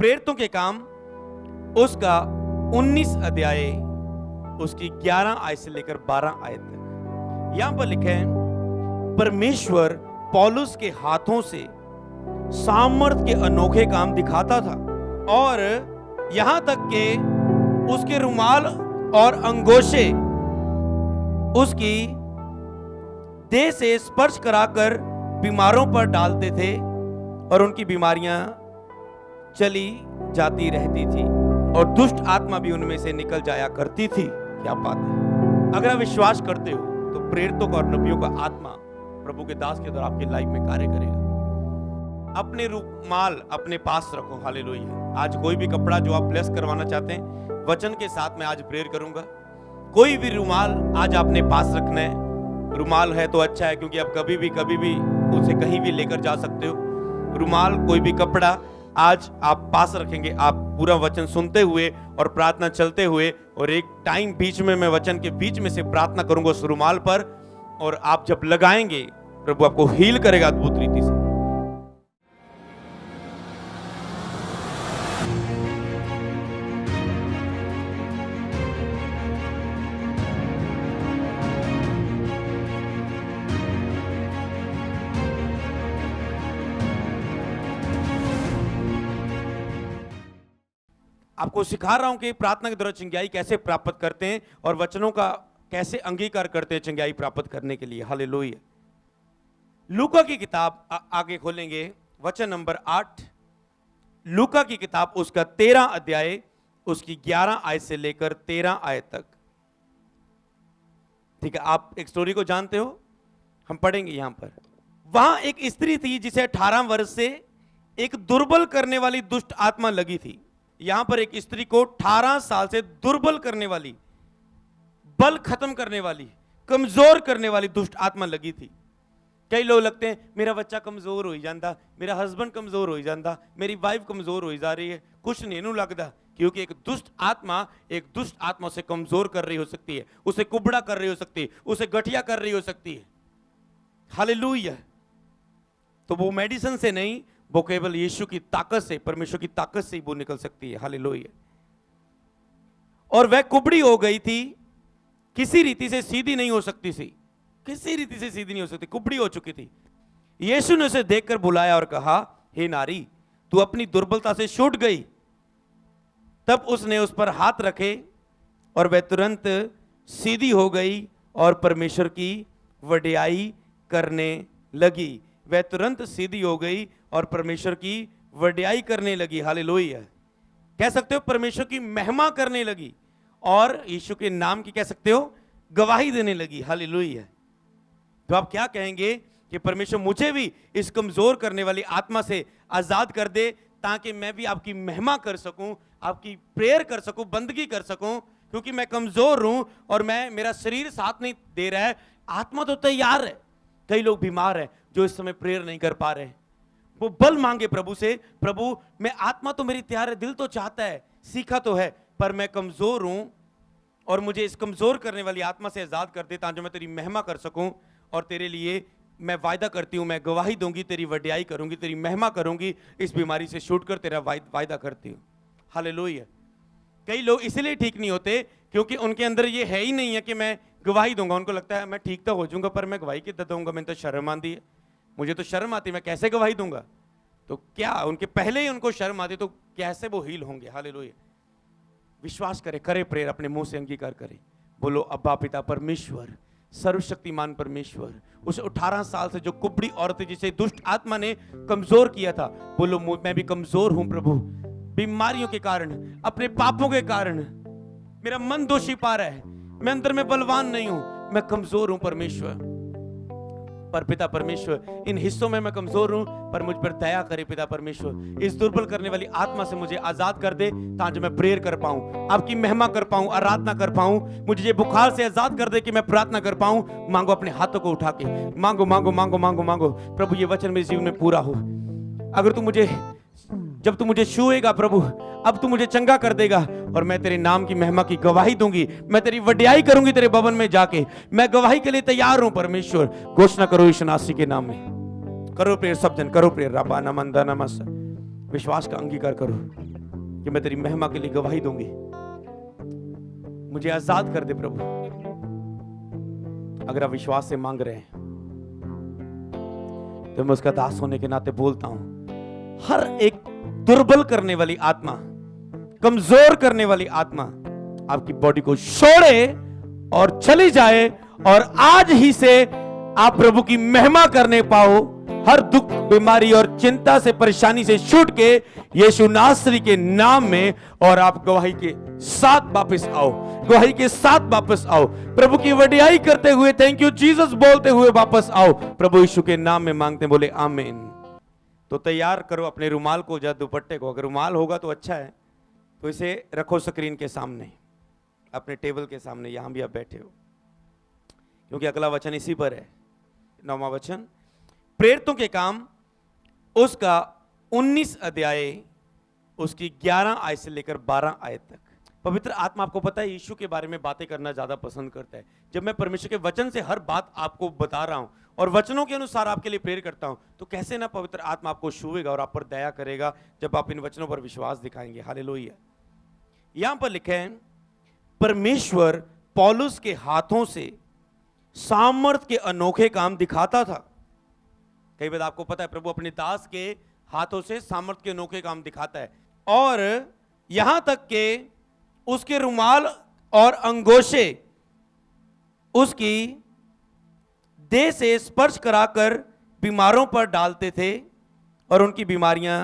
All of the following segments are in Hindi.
प्रेरितों के काम उसका 19 अध्याय उसकी 11 आयत से लेकर 12 आयत तक। यहां पर लिखे हैं, परमेश्वर पौलुस के हाथों से सामर्थ के अनोखे काम दिखाता था और यहां तक के उसके रुमाल और अंगोछे उसकी देह से स्पर्श कराकर बीमारों पर डालते थे और उनकी बीमारियां चली जाती रहती थी और दुष्ट आत्मा भी उनमें से निकल जाया करती थी। क्या बात है! अगर आप विश्वास करते हो तो प्रेरितों का और नबियों का आत्मा प्रभु के दास के द्वारा आपके लाइफ में कार्य करेगा। अपने रुमाल अपने पास रखो। हालेलुया। आज कोई भी कपड़ा जो आप ब्लेस करवाना चाहते हैं, वचन के साथ मैं आज प्रेयर करूंगा। कोई भी रुमाल आज आपने पास रखना है। रुमाल है तो अच्छा है, क्योंकि आप कभी भी उसे कहीं भी लेकर जा सकते हो। रुमाल, कोई भी कपड़ा आज आप पास रखेंगे। आप पूरा वचन सुनते हुए और प्रार्थना चलते हुए, और एक टाइम बीच में मैं वचन के बीच में से प्रार्थना करूंगा उस रुमाल पर, और आप जब लगाएंगे प्रभु आपको हील करेगा अद्भुत रीति से। आपको सिखा रहा हूं कि प्रार्थना के द्वारा चंगाई कैसे प्राप्त करते हैं और वचनों का कैसे अंगीकार करते हैं चंगाई प्राप्त करने के लिए। हालेलुया। लूका की किताब आगे खोलेंगे, वचन नंबर 8। लूका की किताब उसका 13 अध्याय उसकी 11 आयत से लेकर 13 आयत तक। ठीक है, आप एक स्टोरी को जानते हो, हम पढ़ेंगे यहां पर। वहां एक स्त्री थी जिसे 18 वर्ष से एक दुर्बल करने वाली दुष्ट आत्मा लगी थी। यहां पर एक स्त्री को 18 साल से दुर्बल करने वाली, बल खत्म करने वाली, कमजोर करने वाली दुष्ट आत्मा लगी थी। कई लोग लगते हैं मेरा बच्चा कमजोर हो जाता, मेरा हस्बैंड कमजोर हो जाता, मेरी वाइफ कमजोर हो जा रही है। कुछ नहीं लगता, क्योंकि एक दुष्ट आत्मा उसे कमजोर कर रही हो सकती है, उसे कुबड़ा कर रही हो सकती है, उसे गठिया कर रही हो सकती है। हालेलुया। तो वो मेडिसिन से नहीं, वो केवल यीशु की ताकत से, परमेश्वर की ताकत से ही वो निकल सकती है। हालेलुया। और वह कुबड़ी हो गई थी, किसी रीति से सीधी नहीं हो सकती थी, किसी रीति से सीधी नहीं हो सकती, कुबड़ी हो चुकी थी। यीशु ने उसे देखकर बुलाया और कहा, हे नारी, तू अपनी दुर्बलता से छूट गई। तब उसने उस पर हाथ रखे और वह तुरंत सीधी हो गई और परमेश्वर की वडियाई करने लगी। वह तुरंत सीधी हो गई और परमेश्वर की वडियाई करने लगी। हालेलुया। कह सकते हो परमेश्वर की महिमा करने लगी और यीशु के नाम की कह सकते हो गवाही देने लगी। हालेलुया। तो आप क्या कहेंगे कि परमेश्वर मुझे भी इस कमजोर करने वाली आत्मा से आजाद कर दे, ताकि मैं भी आपकी महिमा कर सकूं, आपकी प्रेयर कर सकूं, बंदगी कर सकूं, क्योंकि मैं कमजोर हूं और मेरा शरीर साथ नहीं दे रहा है। आत्मा तो तैयार है। कई लोग बीमार हैं जो इस समय प्रेयर नहीं कर पा रहे, वो बल मांगे प्रभु से, प्रभु मैं आत्मा तो मेरी तैयार है, दिल तो चाहता है, सीखा तो है, पर मैं कमजोर हूं और मुझे इस कमजोर करने वाली आत्मा से आजाद कर दे, ताकि मैं तेरी महिमा कर सकूं। और तेरे लिए मैं वायदा करती हूं, मैं गवाही दूंगी, तेरी वडियाई करूंगी, तेरी महिमा करूंगी, इस बीमारी से छूट कर तेरा वायदा करती हूं। हालेलुया। कई लोग इसलिए ठीक नहीं होते क्योंकि उनके अंदर ये है ही नहीं है कि मैं गवाही दूंगा। उनको लगता है मैं ठीक तो हो जाऊंगा, पर मैं गवाही कितना दूंगा, मैंने तो शर्म आती है, मुझे तो शर्म आती है, मैं कैसे गवाही दूंगा। तो क्या उनके पहले ही उनको शर्म आती, तो कैसे वो हील होंगे। हालेलुया। विश्वास करे प्रेयर, अपने मुंह से अंगीकार करे, बोलो अब्बा पिता परमेश्वर, सर्वशक्तिमान परमेश्वर, उस 18 साल से जो कुबड़ी औरत जिसे दुष्ट आत्मा ने कमजोर किया था, बोलो मैं भी कमजोर हूं प्रभु, बीमारियों के कारण, अपने पापों के कारण मेरा मन दोषी पा रहा है, मैं अंदर में बलवान नहीं हूं, मैं कमजोर हूं परमेश्वर। पर पिता परमेश्वर, इन हिस्सों में मैं कमजोर हूं, पर मुझ पर दया करे पिता परमेश्वर, इस दुर्बल करने वाली आत्मा से मुझे आजाद कर दे, ताकि मैं प्रेयर कर पाऊं, आपकी महिमा कर पाऊं, आराधना कर पाऊं, मुझे ये बुखार से आजाद कर दे कि मैं प्रार्थना कर पाऊं। मांगो अपने हाथों को उठा के, मांगो मांगो मांगो मांगो मांगो, प्रभु ये वचन मेरे जीवन में पूरा हो। अगर तू मुझे, जब तू मुझे छुएगा प्रभु, अब तू मुझे चंगा कर देगा और मैं तेरे नाम की महिमा की गवाही दूंगी, मैं तेरी वडियाई करूंगी तेरे भवन में जाके, मैं गवाही के लिए तैयार हूं परमेश्वर। घोषणा करो यीशु नासरी के नाम में। करो प्रेयर, सब जन करो प्रेयर। रब्बा नमंदा नमस, विश्वास का अंगीकार करो। कि मैं तेरी महिमा के लिए गवाही दूंगी। मुझे आजाद कर दे प्रभु। अगर आप विश्वास से मांग रहे हैं तो मैं उसका दास होने के नाते बोलता हूं, हर एक दुर्बल करने वाली आत्मा, कमजोर करने वाली आत्मा आपकी बॉडी को छोड़े और चली जाए, और आज ही से आप प्रभु की महिमा करने पाओ। हर दुख, बीमारी और चिंता से, परेशानी से छूट के यीशु नासरी के नाम में, और आप गवाही के साथ वापस आओ, गवाही के साथ वापस आओ, प्रभु की वडियाई करते हुए, थैंक यू जीसस बोलते हुए वापस आओ। प्रभु यीशु के नाम में मांगते, बोले आमीन। तो तैयार करो अपने रुमाल को या दुपट्टे को। अगर रुमाल होगा तो अच्छा है, तो इसे रखो स्क्रीन के सामने, अपने टेबल के सामने, यहां भी आप बैठे हो, क्योंकि अगला वचन इसी पर है। 9वां वचन, प्रेरितों के काम उसका 19 अध्याय उसकी 11 आयत से लेकर 12 आयत तक। पवित्र आत्मा, आपको पता है, यीशु के बारे में बातें करना ज्यादा पसंद करता है। जब मैं परमेश्वर के वचन से हर बात आपको बता रहा हूं और वचनों के अनुसार आपके लिए प्रेरित करता हूं, तो कैसे ना पवित्र आत्मा आपको छुएगा और आप पर दया करेगा जब आप इन वचनों पर विश्वास दिखाएंगे। हालेलुया। यहां पर लिखे हैं, परमेश्वर पौलुस के हाथों से सामर्थ के अनोखे काम दिखाता था। कई बार आपको पता है, प्रभु अपने दास के हाथों से सामर्थ के अनोखे काम दिखाता है, और यहां तक के उसके रुमाल और अंगोशे उसकी देह से स्पर्श कराकर बीमारों पर डालते थे और उनकी बीमारियां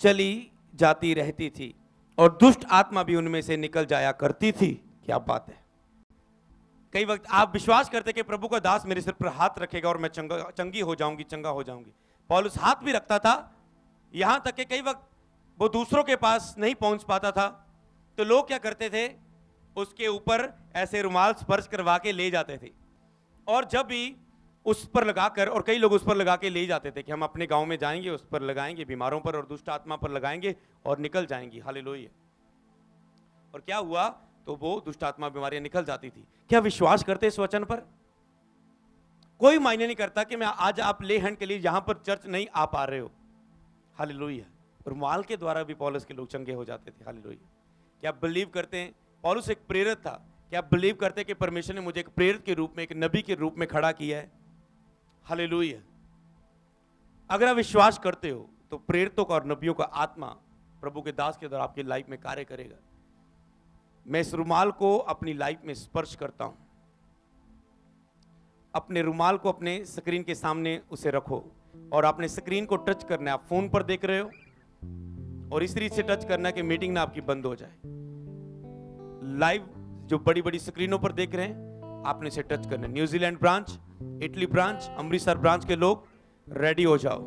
चली जाती रहती थी, और दुष्ट आत्मा भी उनमें से निकल जाया करती थी। क्या बात है। कई वक्त आप विश्वास करते कि प्रभु का दास मेरे सिर पर हाथ रखेगा और मैं चंगी हो जाऊंगी, चंगा हो जाऊंगी। पौलुस हाथ भी रखता था, यहां तक कि कई वक्त वो दूसरों के पास नहीं पहुंच पाता था, तो लोग क्या करते थे, उसके ऊपर ऐसे रुमाल स्पर्श करवा के ले जाते थे, और जब भी उस पर लगाकर, और कई लोग उस पर लगा के ले जाते थे कि हम अपने गांव में जाएंगे, उस पर लगाएंगे, बीमारों पर और दुष्ट आत्मा पर लगाएंगे और निकल जाएंगी। हालेलुया। और क्या हुआ, तो वो दुष्ट आत्मा बीमारियां निकल जाती थी। क्या विश्वास करते इस वचन पर? कोई मायने नहीं करता कि मैं आज आप ले हैंड के लिए यहां पर चर्च नहीं आ पा रहे हो। हालेलुया। रुमाल के द्वारा भी पौलुस के लोग चंगे हो जाते थे। हालेलुया। क्या आप बिलीव करते हैं पौलुस एक प्रेरित था? क्या आप बिलीव करते हैं कि परमेश्वर ने मुझे एक प्रेरित के रूप में, एक नबी के रूप में खड़ा किया है? हालेलुया। अगर आप विश्वास करते हो तो प्रेरितों का और नबियों का आत्मा प्रभु के दास के द्वारा आपकी लाइफ में कार्य करेगा। मैं इस रुमाल को अपनी लाइफ में स्पर्श करता हूं। अपने रुमाल को अपने स्क्रीन के सामने उसे रखो, और आपने स्क्रीन को टच करना है। आप फोन पर देख रहे हो और इस तरीके से टच करना है कि मीटिंग ना आपकी बंद हो जाए। लाइव जो बड़ी बड़ी स्क्रीनों पर देख रहे हैं, आपने इसे टच करना है। New Zealand branch, Italy branch, Amritsar branch के लोग रेडी हो जाओ।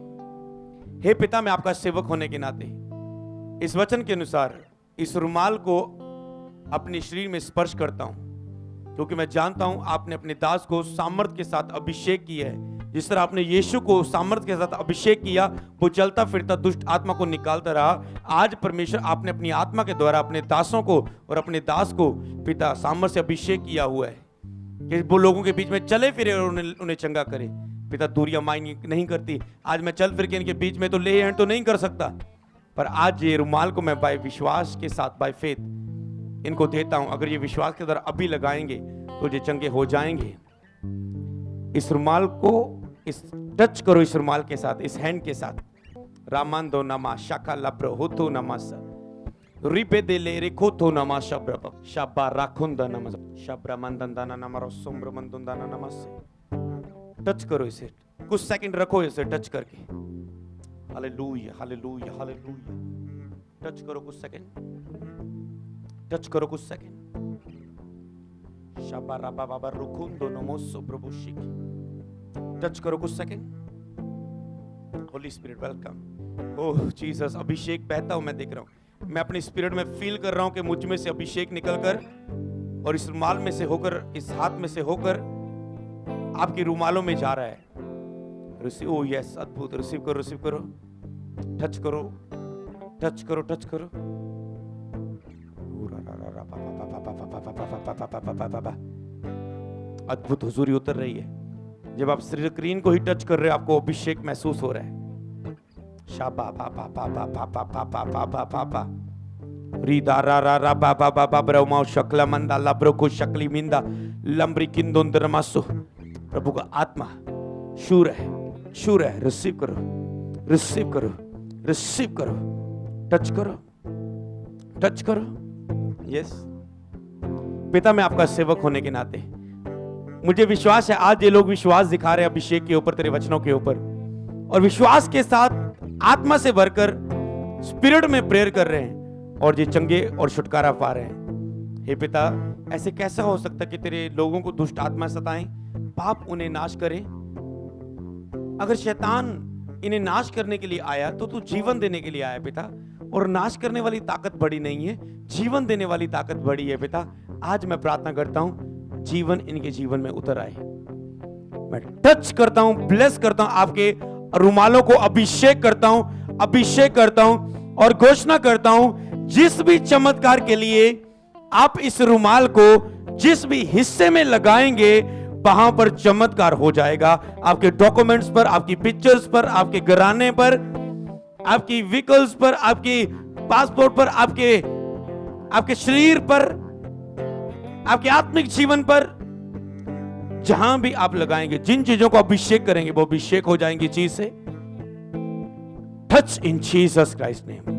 हे पिता, मैं आपका सेवक होने के नाते इस वचन के अनुसार इस रुमाल को अपने शरीर में स्पर्श करता हूं, क्योंकि मैं जानता हूं आपने अपने दास को सामर्थ के साथ अभिषेक किया है। जिस तरह आपने यीशु को सामर्थ के साथ अभिषेक किया, वो चलता फिरता दुष्ट आत्मा को निकालता रहा। आज परमेश्वर आपने अपनी आत्मा के द्वारा अपने दासों को और अपने दास को पिता सामर्थ से अभिषेक किया हुआ है कि वो लोगों के बीच में चले फिरे और उन्हें चंगा करे। पिता, दूरियां मायने नहीं करती। आज मैं चल फिर के इनके बीच में तो ले हैंड तो नहीं कर सकता, पर आज ये रुमाल को मैं बाय विश्वास के साथ, बाय फेथ इनको देता हूं। अगर ये विश्वास के द्वारा अभी लगाएंगे तो ये चंगे हो जाएंगे। इस रुमाल को इस टच करो, इस रुमाल के साथ, इस हैंड के साथ। रामांदो नमा शाका लब्रो होतो नमासा रिबे दे ले रेखोतो नमा शब्र शब्बा राखुंदा नमस शब्रा मंदंदाना नमरो सोम्र मंदंदाना नमस। टच करो इसे, कुछ सेकंड रखो इसे टच करके। Hallelujah, hallelujah, hallelujah. टच करो कुछ सेकंड, टच करो कुछ सेकंड। शब्बा राबा बाबा रुकुंदो नमोसो प्रभु शिक। टच करो कुछ second. Holy spirit welcome. Oh Jesus, अभिषेक बहता हूं मैं देख रहा हूं। मैं अपने स्पिरिट में फील कर रहा हूं कि मुझ में से अभिषेक निकलकर और इस रुमाल में से होकर, इस हाथ में से होकर आपके रुमालों में जा रहा है। रिसीव, ओह यस, अद्भुत। रिसीव करो, रिसीव करो। टच करो, टच करो, टच करो। अद्भुत हुजूरी उतर रही है। जब आप स्क्रीन को ही टच कर रहे हो, आपको अभिषेक महसूस हो रहा है। शाबा पा पा पा पा पा पा पा पा पा पा पा। रीदा रा रा रा बा बा बा बा ब्रह्मा शकला मंदा लब्रो को शकली मिंदा लंबरी किंदोंदर मासो। प्रभु का आत्मा शूर है। रिसीव करो, रिसीव करो, रिसीव करो, टच करो, टच करो। यस पिता, मैं आपका सेवक होने के नाते मुझे विश्वास है आज ये लोग विश्वास दिखा रहे हैं अभिषेक के ऊपर, तेरे वचनों के ऊपर, और विश्वास के साथ आत्मा से भरकर स्पिरिट में प्रेयर कर रहे हैं और ये चंगे और छुटकारा पा रहे हैं। हे पिता, ऐसे कैसा हो सकता कि तेरे लोगों को दुष्ट आत्मा सताएं, पाप उन्हें नाश करे? अगर शैतान इन्हें नाश करने के लिए आया तो तू जीवन देने के लिए आया पिता, और नाश करने वाली ताकत बड़ी नहीं है, जीवन देने वाली ताकत बड़ी है पिता। आज मैं प्रार्थना करता हूं जीवन इनके जीवन में उतर आए। मैं टच करता हूं, ब्लेस करता हूं, आपके रुमालों को अभिषेक करता हूं, अभिषेक करता हूं और घोषणा करता हूं जिस भी चमत्कार के लिए आप इस रुमाल को जिस भी हिस्से में लगाएंगे वहां पर चमत्कार हो जाएगा। आपके डॉक्यूमेंट्स पर, आपकी पिक्चर्स पर, आपके घराने पर, आपकी व्हीकल्स पर, आपके पासपोर्ट पर, आपके शरीर पर, आपके आत्मिक जीवन पर, जहां भी आप लगाएंगे, जिन चीजों को अभिषेक करेंगे वो अभिषेक हो जाएंगी चीज से। Touch in Jesus Christ name.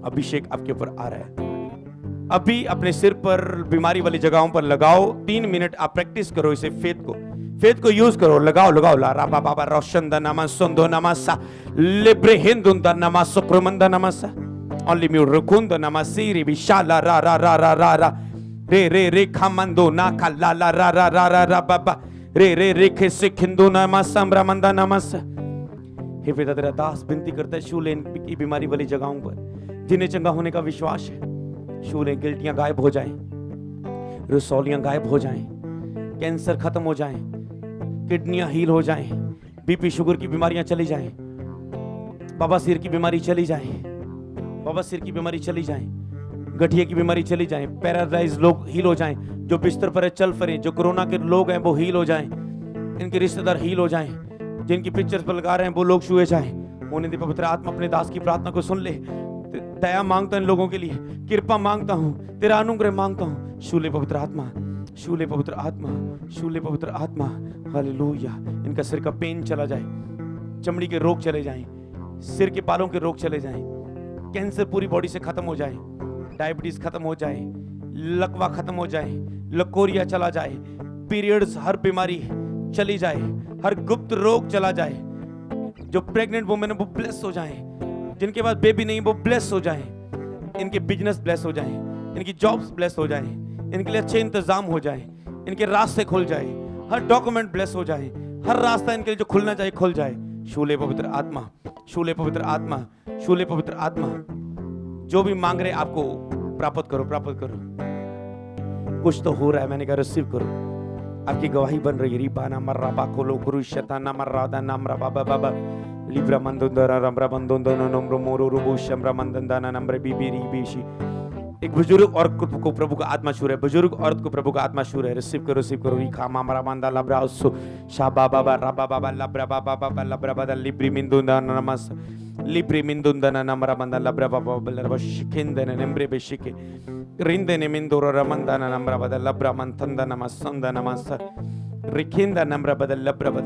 अभिषेक आपके ऊपर आ रहा है। अभी अपने सिर पर, बीमारी वाली जगहों पर लगाओ। 3 मिनट आप प्रैक्टिस करो इसे, फेथ को यूज करो। लगाओ ला रा बाबा रोशंदा नामा सुंदो नामासा लिब्रे हिंदुंदा नामा सुक्रमंदा नामासा ओनली म्यू रुकुंदा नामा सीरी विशाला रा रा रा रा रा रा रे रे रे खमंदो ना खला ला रा रा रा रा रा बाबा रे रे रे खे सिखिंदो नामा समरामंदा नामासा। हे पिता, तेरा दास विनती करता है, शूले की बीमारी वाली जगहों पर जिन्हें चंगा होने का विश्वास है, शूले गिल्टियां गायब हो जाएं, रसौलियां गायब हो जाएं, कैंसर खत्म हो जाएं, किडनियां हील हो जाएं, बीपी शुगर की बीमारियां चली जाएं, बाबा सिर की बीमारी चली जाए, बाबा सिर की बीमारी चली जाए, गठिया की बीमारी चली जाए, पैरालाइज लोग हील हो जाएं, जो बिस्तर पर है चल फिरे, जो कोरोना के लोग हैं वो हील हो जाएं, इनके रिश्तेदार हील हो जाएं, जिनकी पिक्चर्स पर लगा रहे हैं वो लोग छुए जाएं। होने दे पवित्र आत्मा, अपने दास की प्रार्थना को सुन ले। दया मांगता हूं इन लोगों के लिए, कृपा मांगता हूं, तेरा अनुग्रह मांगता हूं। शूले पवित्र आत्मा, शूले पवित्र आत्मा, शूले पवित्र आत्मा। हालेलुया। इनका सिर का पेन चला जाए, चमड़ी के रोग चले जाएं, सिर के बालों के रोग चले जाएं, कैंसर पूरी बॉडी से खत्म हो जाए, डायबिटीज खत्म हो जाए, लकवा खत्म हो जाए, लकोरिया चला जाए, पीरियड्स हर बीमारी चली जाए, हर गुप्त रोग चला जाए। जो प्रेग्नेंट वुमेन है वो ब्लेस हो जाए, जिनके पास बेबी नहीं वो ब्लेस हो जाए, इनके बिजनेस ब्लेस हो जाए, इनकी जॉब्स ब्लेस हो जाए, इनके लिए अच्छे इंतजाम हो जाए, इनके रास्ते खुल जाए, हर डॉक्यूमेंट ब्लेस हो जाए, हर रास्ता इनके लिए जो खुलना चाहिए खुल जाए। शूले पवित्र आत्मा, शूले पवित्र आत्मा, शूले पवित्र आत्मा। जो भी मांग रहे आपको प्राप्त करो, प्राप्त करो। कुछ तो हो रहा है, मैंने कहा रिसीव करो। आपकी गवाही बन रही है। रिबाना मर्रा बाकोलो कुरुशताना मर्रादा नामरा बाबा बाबा लिब्रा मंदोंदरा रमरा बंदोंदना नम्र मोरो रुबो शमरा मंदंदाना नम्र बीबीरी बीशी। एक बुजुर्ग औरत को प्रभु का आत्मा छू रहा है, बुजुर्ग औरत को प्रभु का आत्मा छू रहा है। रिसीव करो, रिसीव करो। रिखा मामरा मंदा लब्रा उसो शाबा बाबा राबा बाबा लब्रा बाबा बाबा लब्रा बाबा लिब्री मिंदोंदाना नमस लिब्री मिंदोंदाना नमरा मंदा लब्रा बाबा लब्रा शिकेंदने नम्रे बेशिके रिंदने मिंदोरा रमंदाना नम्रा बाबा लब्रा मंथंदा नमसंदा नमस रिखिंदा नम्रा बाबा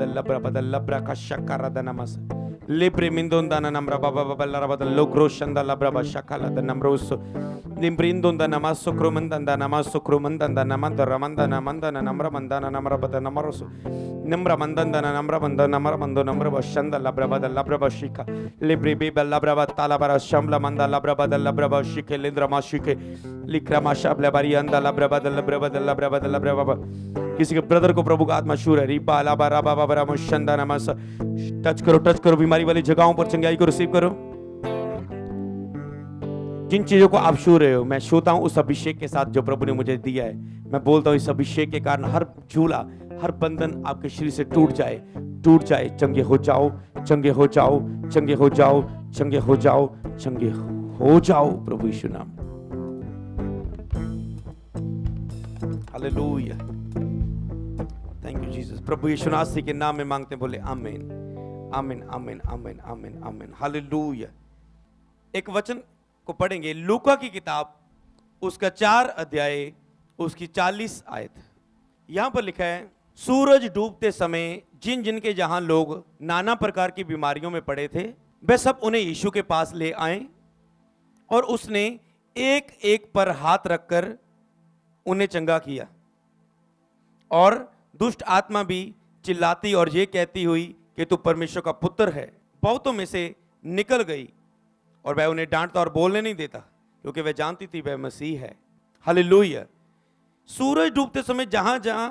लब्रा लब्रा का शक्करदा नमस Libre मिंदोंदाना Namra Baba Baba लब्रा लोग्रोशंदा लब्रा Baba शक्कला the नम्रोस निम्ब्रिंदोंदा नमस क्रोमंदा नमस क्रोमंदा नमंदा रमंदा नमंदा नम्रा मंदाना नम्रा बाबा नमरोस नम्रा मंदंदा नम्रा मंदा नम्रा मंदो नम्रा बशंदा लब्रा बाबा लब्रा बशिका लिब्री बेबा लब्रा बाबा ताला बारा शमला मंदा लब्रा बाबा लब्रा बशिके लिंद्रा माशिके लिक्रा माशाबला बारी अंदा लब्रा बाबा लब्रा बाबा लब्रा बाबा लब्रा बाबा। किसी के ब्रदर को प्रभु का आत्मा शूर है। रिबा लाबा राबा बाबा रामशंदा नमस। टच करो, टच करो। बीमारी वाली जगहों पर चंगाई को रिसीव करो। जिन चीजों को आप छू रहे हो, मैं छूता हूं उस अभिषेक के साथ जो प्रभु ने मुझे दिया है। मैं बोलता हूं इस अभिषेक के कारण हर झूला, हर बंधन आपके शरीर से टूट जाए, टूट जाए। चंगे हो जाओ, चंगे हो जाओ, चंगे हो जाओ, चंगे हो जाओ, चंगे हो जाओ प्रभु यीशु नाम। Hallelujah, thank you Jesus. प्रभु यीशु मसीह के नाम में मांगते बोले आमीन, आमीन, आमीन, आमीन, आमीन, आमीन। हालेलुया। एक वचन को पढ़ेंगे, लूका की किताब उसका 4 अध्याय उसकी 40 आयत। यहां पर लिखा है, सूरज डूबते समय जिन जिन के जहां लोग नाना प्रकार की बीमारियों में पड़े थे, वे सब उन्हें यीशु के पास ले आए और उसने एक एक पर हाथ रखकर उन्हें चंगा किया। और दुष्ट आत्मा भी चिल्लाती और ये कहती हुई कि तू परमेश्वर का पुत्र है, बहुतों में से निकल गई और वह उन्हें डांटता और बोलने नहीं देता, क्योंकि वह जानती थी वह मसीह है। हालेलुया। सूरज डूबते समय जहां जहां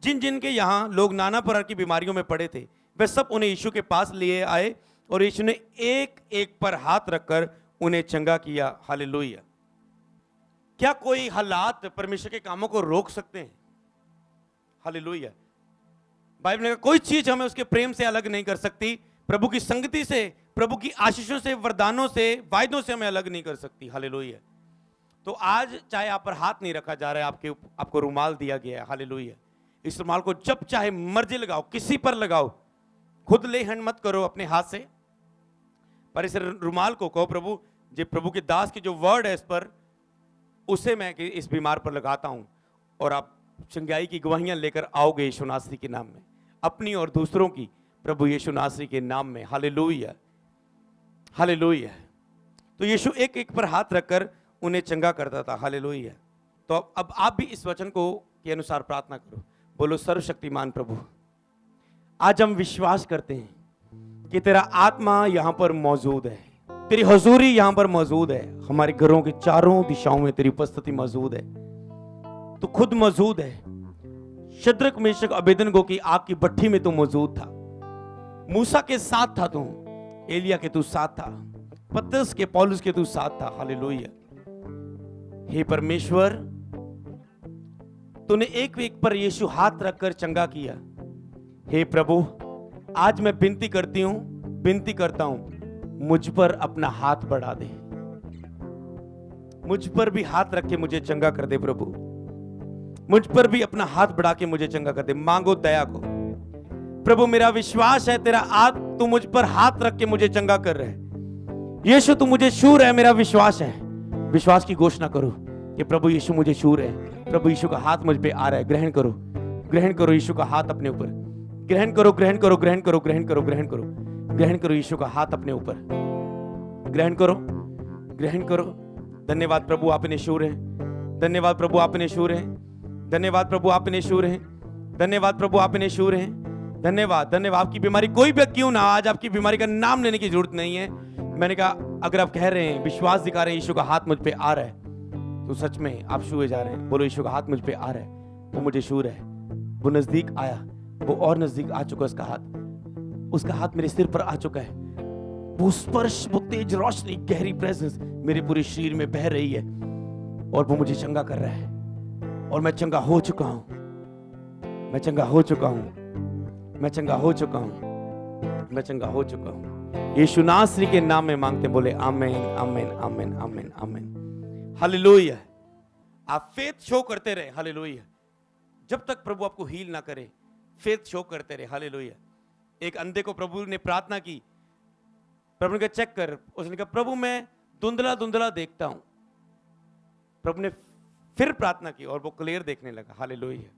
जिन जिन के यहां लोग नाना प्रकार की बीमारियों में पड़े थे, वे सब उन्हें यीशु के पास लिए आए और यीशु ने एक एक पर हाथ रखकर उन्हें चंगा किया। हालेलुया। क्या कोई हालात परमेश्वर के कामों को रोक सकते हैं? हालेलुया। बाइबल ने कहा कोई चीज हमें उसके प्रेम से अलग नहीं कर सकती, प्रभु की संगति से, प्रभु की आशीषों से, वरदानों से, वायदों से हमें अलग नहीं कर सकती। हालेलुया। तो आज चाहे आप पर हाथ नहीं रखा जा रहा है, आपको रुमाल दिया गया है। हालेलुया। इस रुमाल को जब चाहे मर्जी लगाओ, किसी पर लगाओ, खुद ले हैंड मत करो अपने हाथ से, पर इस रुमाल को कहो प्रभु, जो प्रभु के दास की जो वर्ड है इस पर, उसे मैं इस बीमार पर लगाता हूं, और आप चंगाई की गवाहियां लेकर आओगे यीशु नासरी के नाम में, अपनी और दूसरों की, प्रभु यीशु नासरी के नाम में। हालेलुया। हालेलुया। तो यीशु एक एक पर हाथ रखकर उन्हें चंगा करता था। हालेलुया। तो अब आप भी इस वचन को के अनुसार प्रार्थना करो। बोलो, सर्वशक्तिमान प्रभु, आज हम विश्वास करते हैं कि तेरा आत्मा यहां पर मौजूद है, तेरी हजूरी यहां पर मौजूद है, हमारे घरों के चारों दिशाओं में तेरी उपस्थिति मौजूद है। तू खुद मौजूद है। शद्रक मेशक अबेदनगो की आग की भट्ठी में तू मौजूद था, मूसा के साथ था तू, एलिया के तू साथ था, पतरस के, पौलुस के तू साथ था। हालेलुया। हे परमेश्वर, तूने एक एक पर यीशु हाथ रखकर चंगा किया। हे प्रभु, आज मैं विनती करता हूं, मुझ पर अपना हाथ बढ़ा दे, मुझ पर भी हाथ रख के मुझे चंगा कर दे प्रभु, मुझ पर भी अपना हाथ बढ़ा के मुझे चंगा कर दे। मांगो दया को प्रभु। मेरा विश्वास है तेरा तू मुझ पर हाथ रख के मुझे चंगा कर रहा है। यीशु तू मुझे छू रहा है, मेरा विश्वास है। विश्वास की घोषणा करो कि प्रभु यीशु मुझे छू रहे हैं, प्रभु यीशु का हाथ मुझ पे आ रहा है। ग्रहण करो, ग्रहण करो यीशु का हाथ अपने ऊपर, ग्रहण करो, ग्रहण करो, ग्रहण करो, ग्रहण करो, ग्रहण करो, ग्रहण करो यीशु का हाथ अपने ऊपर, ग्रहण करो, ग्रहण करो। धन्यवाद प्रभु, आप इन्हें छू रहे हैं। धन्यवाद प्रभु, आप इन्हें छू रहे हैं। धन्यवाद प्रभु, आप इन्हें छू रहे हैं। धन्यवाद प्रभु, आप इन्हें छू रहे हैं। धन्यवाद, धन्यवाद। आपकी बीमारी कोई भी क्यों ना, आज आपकी बीमारी का नाम लेने की जरूरत नहीं है। मैंने कहा अगर आप कह रहे हैं, विश्वास दिखा रहे हैं यीशु का हाथ मुझ पे आ रहा है, तो सच में आप छुए जा रहे हैं। बोलो, यीशु का हाथ मुझ पे आ रहा है, वो मुझे छू रहा है, वो नजदीक आया, वो और नजदीक आ चुका, उसका हाथ मेरे सिर पर आ चुका है। वो स्पर्श, वो तेज रोशनी, गहरी प्रेजेंस मेरे पूरे शरीर में बह रही है और वो मुझे चंगा कर रहा है। और मैं चंगा हो चुका हूं, मैं चंगा हो चुका हूं, मैं चंगा हो चुका हूं, मैं चंगा हो चुका हूं। यीशु नासरी के नाम में मांगते, बोले आमीन, आमीन, आमीन, आमीन, आमीन। हालेलुया। आप फेथ शो करते रहे। हालेलुया। जब तक प्रभु आपको हील ना करे, फेथ शो करते रहे। हालेलुया। एक अंधे को प्रभु ने प्रार्थना की, प्रभु ने कहा चेक कर, उसने कहा प्रभु मैं धुंधला धुंधला देखता हूं। प्रभु ने फिर प्रार्थना की और वो क्लियर देखने लगा। हालेलुया।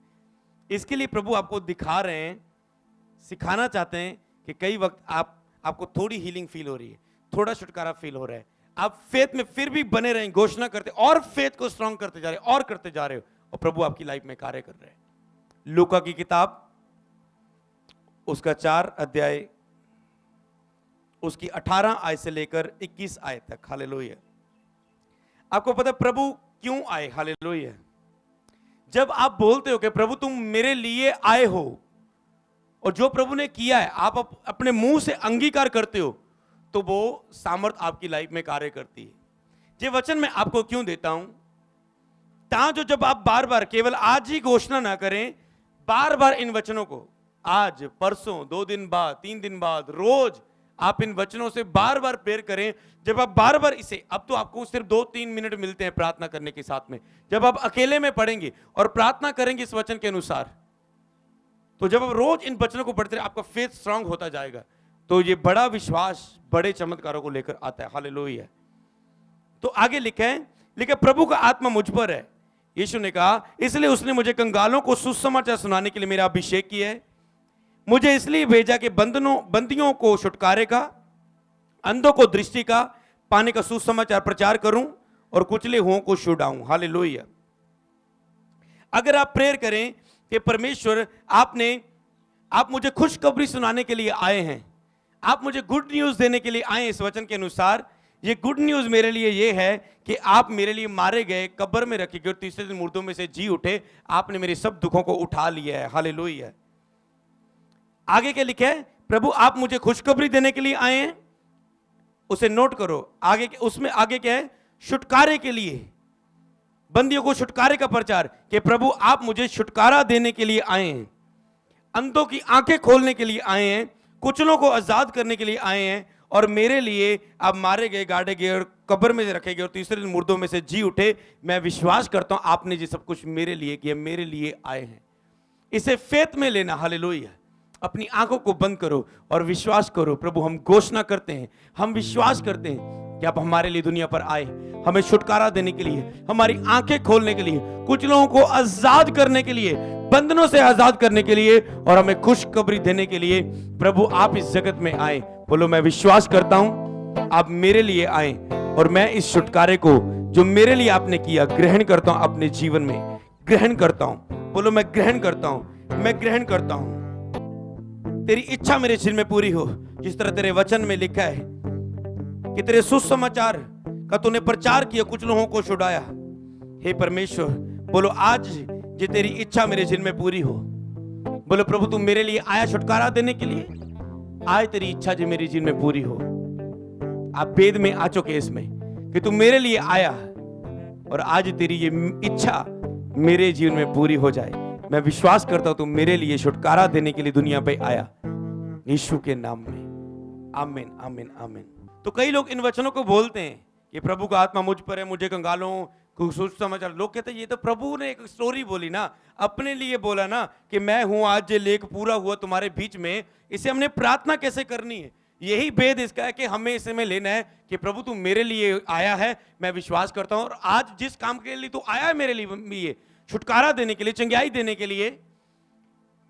इसके लिए प्रभु आपको दिखा रहे हैं, सिखाना चाहते हैं कि कई वक्त आपको थोड़ी हीलिंग फील हो रही है, थोड़ा छुटकारा फील हो रहा है, आप फेथ में फिर भी बने रहें, घोषणा करते और फेथ को स्ट्रांग करते जा रहे हो और करते जा रहे हो, और प्रभु आपकी लाइफ में कार्य कर रहे हैं। लूका की किताब उसका 4 अध्याय उसकी 18 आयत से लेकर 21 आयत तक। हालेलुया। आपको पता है प्रभु क्यों आए? हालेलुया। जब आप बोलते हो कि प्रभु तुम मेरे लिए आए हो, और जो प्रभु ने किया है आप अपने मुंह से अंगीकार करते हो, तो वो सामर्थ आपकी लाइफ में कार्य करती है। ये वचन मैं आपको क्यों देता हूं? जो जब आप बार बार, केवल आज ही घोषणा ना करें, बार बार इन वचनों को, आज, परसों, 2 दिन बाद, 3 दिन बाद, रोज आप इन वचनों से बार बार प्रेयर करें। जब आप बार बार इसे, अब तो आपको सिर्फ 2-3 मिनट मिलते हैं प्रार्थना करने के साथ में, जब आप अकेले में पढ़ेंगे और प्रार्थना करेंगे इस वचन के अनुसार, तो जब आप रोज इन वचनों को पढ़ते रहे, आपका फेथ स्ट्रांग होता जाएगा। तो ये बड़ा विश्वास बड़े चमत्कारों को लेकर आता है। हालेलुया। तो आगे लिखा है, लिखा प्रभु का आत्मा मुझ पर है। यीशु ने कहा इसलिए उसने मुझे कंगालों को सुसमाचार सुनाने के लिए मेरा अभिषेक किया है। मुझे इसलिए भेजा कि बंदियों को छुटकारे का, अंधों को दृष्टि का पाने का सुसमाचार प्रचार करूं और कुचले हुओं को छुड़ाऊं। हालेलुया। अगर आप प्रेयर करें कि परमेश्वर आप मुझे खुशखबरी सुनाने के लिए आए हैं, आप मुझे गुड न्यूज देने के लिए आए हैं, इस वचन के अनुसार ये गुड न्यूज मेरे लिए ये है कि आप मेरे लिए मारे गए, कब्र में रखे गए और तीसरे दिन मुर्दों में से जी उठे, आपने मेरे सब दुखों को उठा लिया है। हालेलुया। आगे क्या लिखा है, प्रभु आप मुझे खुशखबरी देने के लिए आए हैं, उसे नोट करो। आगे उसमें आगे क्या है, छुटकारे के लिए, बंदियों को छुटकारे का प्रचार, कि प्रभु आप मुझे छुटकारा देने के लिए आए हैं, अंधों की आंखें खोलने के लिए आए हैं, कुचलों को आजाद करने के लिए आए हैं, और मेरे लिए आप मारे गए, गाड़े गए और कब्र में रखे गए और तीसरे दिन मुर्दों में से जी उठे। मैं विश्वास करता हूं आपने ये सब कुछ मेरे लिए किया, मेरे लिए आए हैं। इसे फेथ में लेना। हालेलुया। अपनी आंखों को बंद करो और विश्वास करो। प्रभु हम घोषणा करते हैं, हम विश्वास करते हैं कि आप हमारे लिए दुनिया पर आए, हमें छुटकारा देने के लिए, हमारी आंखें खोलने के लिए, कुछ लोगों को आजाद करने के लिए, बंधनों से आजाद करने के लिए और हमें खुशखबरी देने के लिए। प्रभु आप इस जगत में आए। बोलो मैं विश्वास करता हूं आप मेरे लिए आए और मैं इस छुटकारे को जो मेरे लिए आपने किया ग्रहण करता हूं, अपने जीवन में ग्रहण करता हूं। बोलो मैं ग्रहण करता हूं, मैं ग्रहण करता हूं। तेरी इच्छा मेरे जीवन में पूरी हो, जिस तरह तेरे वचन में लिखा है कि तेरे सुसमाचार का तूने प्रचार किया, कुछ लोगों को छुड़ाया। हे परमेश्वर, बोलो आज ये तेरी इच्छा मेरे जीवन में पूरी हो। बोलो प्रभु तू मेरे लिए आया छुटकारा देने के लिए, आज तेरी इच्छा जो मेरे जीवन में पूरी हो। आप वेद में आ चुके इसमें कि तू मेरे लिए आया और आज तेरी ये इच्छा मेरे जीवन में पूरी हो जाए। मैं विश्वास करता हूं तू मेरे लिए छुटकारा देने के लिए दुनिया पे आया, यीशु के नाम में। आमीन आमीन आमीन। तो कई लोग इन वचनों को बोलते हैं कि प्रभु का आत्मा मुझ पर है, मुझे कंगालों को सुसमाचार। लोग कहते हैं ये तो प्रभु ने एक स्टोरी बोली ना, अपने लिए बोला ना कि मैं हूं, आज ये लेख पूरा हुआ तुम्हारे बीच में। इसे हमने प्रार्थना कैसे करनी है, यही भेद इसका है कि हमें इसमें लेना है कि प्रभु तू मेरे लिए आया है, मैं विश्वास करता हूं, और आज जिस काम के लिए तू आया है मेरे लिए छुटकारा देने के लिए, चंगाई देने के लिए,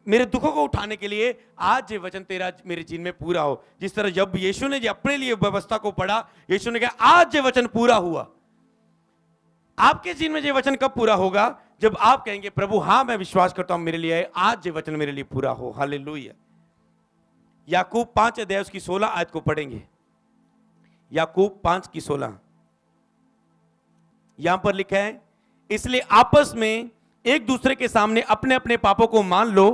मेरे दुखों को उठाने के लिए, आज ये वचन तेरा मेरे जीवन में पूरा हो। जिस तरह जब यीशु ने अपने लिए व्यवस्था को पढ़ा, यीशु ने कहा आज ये वचन पूरा हुआ। आपके जीवन में ये वचन कब पूरा होगा, जब आप कहेंगे प्रभु हां मैं विश्वास करता हूं मेरे लिए आए, आज ये वचन मेरे लिए पूरा हो। हालेलुया। याकूब 5 अध्याय उसकी 16 आयत को पढ़ेंगे। याकूब 5 की 16 यहां पर लिखा है, इसलिए आपस में एक दूसरे के सामने अपने अपने पापों को मान लो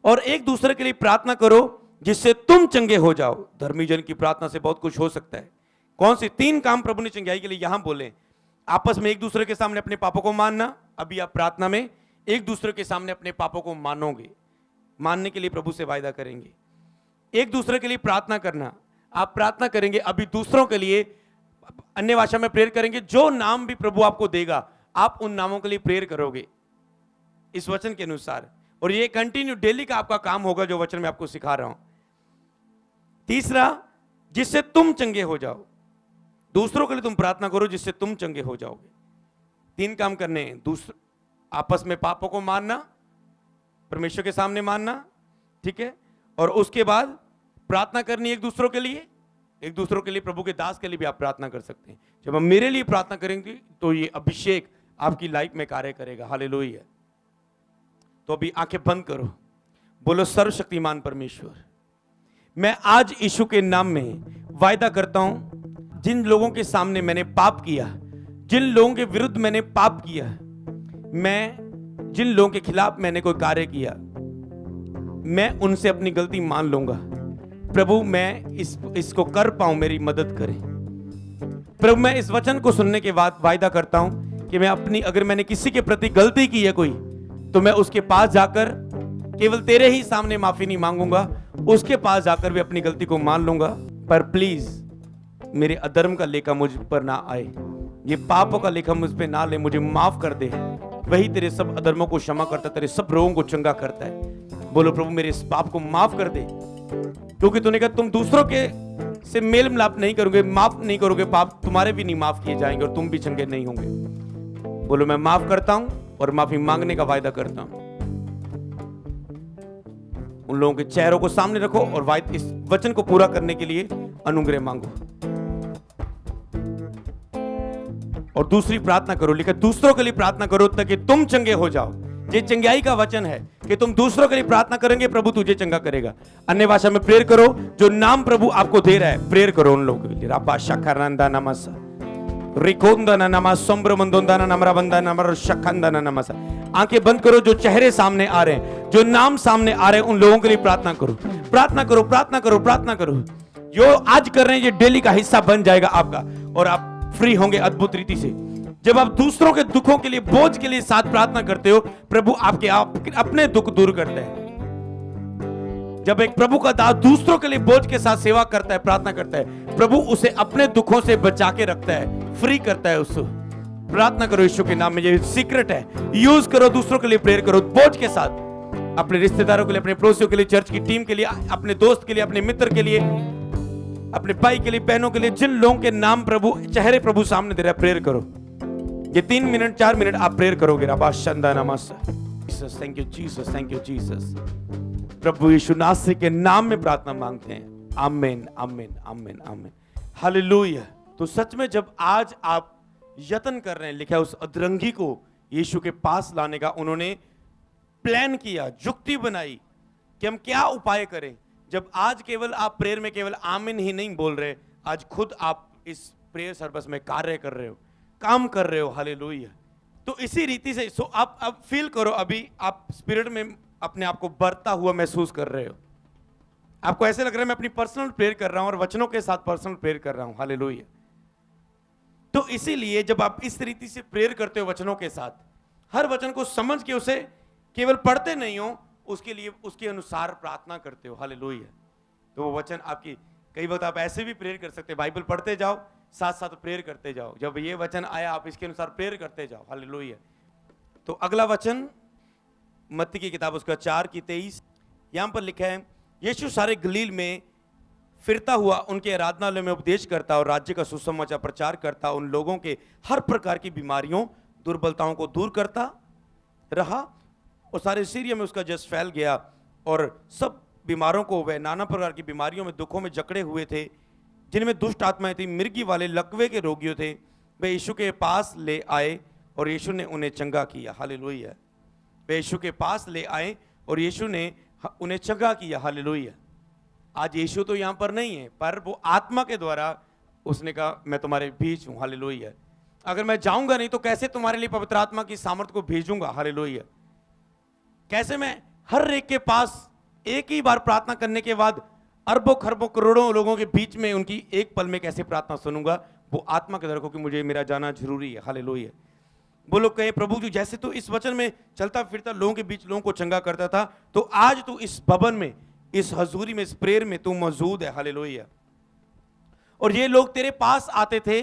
और एक दूसरे के लिए प्रार्थना करो जिससे तुम चंगे हो जाओ। धर्मी जन की प्रार्थना से बहुत कुछ हो सकता है। कौन से 3 काम प्रभु ने चंगाई के लिए यहां बोले? आपस में एक दूसरे के सामने अपने पापों को मानना। अभी आप प्रार्थना में एक दूसरे के सामने अपने पापों को मानोगे, मानने के लिए प्रभु से वायदा करेंगे। एक दूसरे के लिए प्रार्थना करना, आप प्रार्थना करेंगे, अभी दूसरों के लिए अन्य भाषा में प्रेयर करेंगे। जो नाम भी प्रभु आपको देगा आप उन नामों के लिए प्रेयर करोगे इस वचन के अनुसार, और ये कंटिन्यू डेली का आपका काम होगा जो वचन मैं आपको सिखा रहा हूं। तीसरा, जिससे तुम चंगे हो जाओ, दूसरों के लिए तुम प्रार्थना करो जिससे तुम चंगे हो जाओगे। 3 काम करने हैं। दूसरा, आपस में पापों को मानना, परमेश्वर के सामने मानना, ठीक है, और उसके बाद प्रार्थना करनी एक दूसरों के लिए। एक दूसरों के लिए, प्रभु के दास के लिए भी आप प्रार्थना कर सकते हैं। जब हम मेरे लिए प्रार्थना करेंगे तो ये अभिषेक आपकी लाइफ में कार्य करेगा। हालेलुया। तो अभी आंखें बंद करो, बोलो सर्वशक्तिमान परमेश्वर, मैं आज यीशु के नाम में वायदा करता हूं, जिन लोगों के सामने मैंने पाप किया, जिन लोगों के विरुद्ध मैंने पाप किया, मैं जिन लोगों के खिलाफ मैंने कोई कार्य किया, मैं उनसे अपनी गलती मान लूंगा। प्रभु मैं इसको कर पाऊं, मेरी मदद करें। प्रभु मैं इस वचन को सुनने के बाद वायदा करता हूं कि मैं अपनी, अगर मैंने किसी के प्रति गलती की है कोई, तो मैं उसके पास जाकर केवल तेरे ही सामने माफी नहीं मांगूंगा, उसके पास जाकर भी अपनी गलती को मान लूंगा। पर प्लीज मेरे अधर्म का लेखा मुझ पर ना आए, ये पापों का लेखा मुझ पे ना ले, मुझे माफ कर दे। वही तेरे सब अधर्मों को क्षमा करता है, तेरे सब रोगों को चंगा करता है। बोलो प्रभु मेरे इस पाप को माफ कर दे, क्योंकि तूने कहा तुम दूसरों के से मेल मिलाप नहीं करोगे, माफ नहीं करोगे, पाप तुम्हारे भी नहीं माफ किए जाएंगे और तुम भी चंगे नहीं होंगे। बोलो मैं माफ करता हूं और माफी मांगने का वायदा करता हूं। उन लोगों के चेहरों को सामने रखो और इस वचन को पूरा करने के लिए अनुग्रह मांगो। और दूसरी प्रार्थना करो, लिखा दूसरों के लिए प्रार्थना करो ताकि तुम चंगे हो जाओ। ये चंगाई का वचन है कि तुम दूसरों के लिए प्रार्थना करेंगे, प्रभु तुझे चंगा करेगा। अन्य भाषा में प्रेयर करो, जो नाम प्रभु आपको दे रहा है प्रेयर करो उन लोगों के लिए। राबा शखरंदा नमसा रिकोंदना नमा संब्रमंदोंदाना नमराबंदा नमर शखंदना नमसा। आंखें बंद करो, जो चेहरे सामने आ रहे हैं, जो नाम सामने आ रहे हैं, उन लोगों के लिए प्रार्थना करो, प्रार्थना करो, प्रार्थना करो, प्रार्थना करो। जो आज कर रहे हैं ये डेली का हिस्सा बन जाएगा आपका और आप फ्री होंगे अद्भुत रीति से। जब आप दूसरों के दुखों के लिए, बोझ के लिए साथ प्रार्थना करते हो, प्रभु आपके अपने दुख दूर करते हैं। जब एक प्रभु का दास दूसरों के लिए बोझ के साथ सेवा करता है, प्रार्थना करता है, प्रभु उसे अपने दुखों से बचा के रखता है, फ्री करता है उसको। प्रार्थना करो यीशु के नाम में, ये सीक्रेट है। यूज करो, दूसरों के लिए प्रेयर करो बोझ के साथ, अपने रिश्तेदारों के लिए, अपने पड़ोसियों के लिए, चर्च की टीम के लिए, अपने दोस्त के लिए, अपने मित्र के लिए, अपने भाई के लिए, बहनों के लिए, जिन लोगों के नाम प्रभु चेहरे प्रभु सामने दे रहा है, प्रेयर करो। ये 3 मिनट 4 मिनट आप प्रेयर करोगे। Jesus, thank you Jesus, thank you Jesus. प्रभु यीशु नासरी के नाम में प्रार्थना मांगते हैं। आमीन, आमीन, आमीन, आमीन, हालेलुया। तो सच में जब आज आप यत्न कर रहे हैं, लिखा है उस अधरंगी को यीशु के पास लाने का, उन्होंने प्लान किया, जुक्ति बनाई कि हम क्या उपाय करें। जब आज केवल आप प्रेयर में केवल आमीन ही नहीं बोल रहे, आज खुद आप इस प्रेयर सर्विस में कार्य कर रहे हो, काम कर रहे हो। हालेलुया। तो इसी रीति से आप अब फील करो, अभी आप स्पिरिट में अपने आप को बढ़ता हुआ महसूस कर रहे हो। आपको ऐसे लग रहा है मैं अपनी पर्सनल प्रेयर कर रहा हूं और वचनों के साथ पर्सनल प्रेयर कर रहा हूं। हालेलुया। तो इसीलिए जब आप इस रीति से प्रेयर करते हो वचनों के साथ, हर वचन को समझ के उसे केवल पढ़ते नहीं हो, उसके लिए उसके अनुसार प्रार्थना करते हो। हालेलुया। तो वो वचन आपकी, कई वक्त आप ऐसे भी प्रेयर कर सकते हैं, बाइबल पढ़ते जाओ, साथ साथ प्रेयर करते जाओ। जब ये वचन आया आप इसके अनुसार प्रेयर करते जाओ। हालेलुया। तो अगला वचन मत्ती की किताब उसका 4:23, यहां पर लिखा है, यीशु सारे गलील में फिरता हुआ उनके आराधनालय में उपदेश करता और राज्य का सुसमाचार प्रचार करता, उन लोगों के हर प्रकार की बीमारियों, दुर्बलताओं को दूर करता रहा। और सारे सीरिया में उसका जस फैल गया और सब बीमारों को, वह नाना प्रकार की बीमारियों में, दुखों में जकड़े हुए थे, जिनमें दुष्ट आत्माएं थी, मिर्गी वाले, लकवे के रोगियों थे, वे यीशु के पास ले आए और यीशु ने उन्हें चंगा किया। हालेलुया। वे यीशु के पास ले आए और यीशु ने उन्हें चंगा किया। हालेलुया। आज यीशु तो यहां पर नहीं है, पर वो आत्मा के द्वारा उसने कहा मैं तुम्हारे बीच हूं। हालेलुया। अगर मैं जाऊंगा नहीं तो कैसे तुम्हारे लिए पवित्र आत्मा की सामर्थ्य को भेजूंगा। हालेलुया। कैसे मैं हर एक के पास एक ही बार प्रार्थना करने के बाद अरबों खरबों करोड़ों लोगों के बीच में उनकी एक पल में कैसे प्रार्थना सुनूंगा। वो आत्मा के द्वारा, क्योंकि मुझे मेरा जाना जरूरी है। हालेलुया। वो लोग कहे प्रभु जी जैसे तू इस वचन में चलता फिरता लोगों के बीच लोगों को चंगा करता था, तो आज तू इस भवन में, इस हजूरी में, इस प्रेयर में तू मौजूद है। हालेलुया। और ये लोग तेरे पास आते थे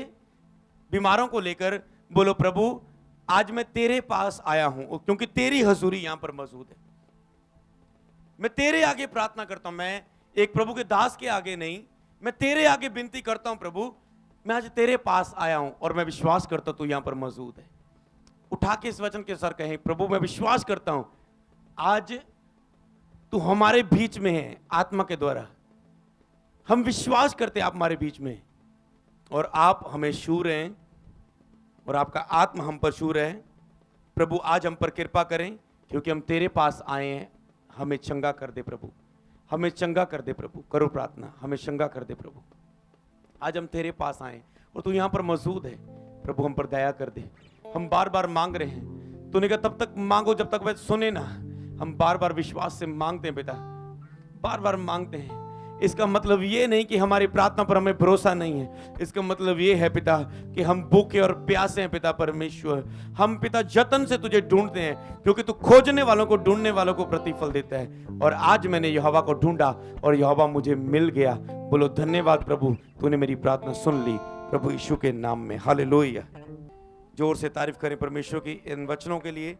बीमारों को लेकर। बोलो प्रभु आज मैं तेरे पास आया हूं, क्योंकि तेरी हजूरी यहां पर मौजूद है। मैं तेरे आगे प्रार्थना करता हूं, मैं एक प्रभु के दास के आगे नहीं, मैं तेरे आगे विनती करता हूं प्रभु, मैं आज तेरे पास आया हूं और मैं विश्वास करता हूं तू यहां पर मौजूद है। उठा के इस वचन के सर कहें, प्रभु मैं विश्वास करता हूं आज तू हमारे बीच में है आत्मा के द्वारा। हम विश्वास करते हैं आप हमारे बीच में और आप हमें छू रहे हैं और आपका आत्मा हम पर छू रहे हैं। प्रभु आज हम पर कृपा करें, क्योंकि हम तेरे पास आए हैं। हमें चंगा कर दे प्रभु, हमें चंगा कर दे प्रभु। करो प्रार्थना, हमें चंगा कर दे प्रभु। आज हम तेरे पास आए और तू यहां पर मौजूद है। प्रभु हम पर दया कर दे। हम बार बार मांग रहे हैं, तूने कहा तब तक मांगो जब तक वह सुने ना। हम बार बार विश्वास से मांगते हैं पिता, बार बार मांगते हैं। इसका मतलब ये नहीं कि हमारी प्रार्थना पर हमें भरोसा नहीं है। इसका मतलब ये है पिता कि हम भूखे और प्यासे हैं पिता परमेश्वर। हम पिता जतन से तुझे ढूंढते हैं, क्योंकि तू खोजने वालों को, ढूंढने वालों को प्रतिफल देता है। और आज मैंने यहोवा को ढूंढा और यहोवा मुझे मिल गया। बोलो धन्यवाद प्रभु, तूने मेरी प्रार्थना सुन ली प्रभु यीशु के नाम में। हालेलुया। जोर से तारीफ करें परमेश्वर की इन वचनों के लिए।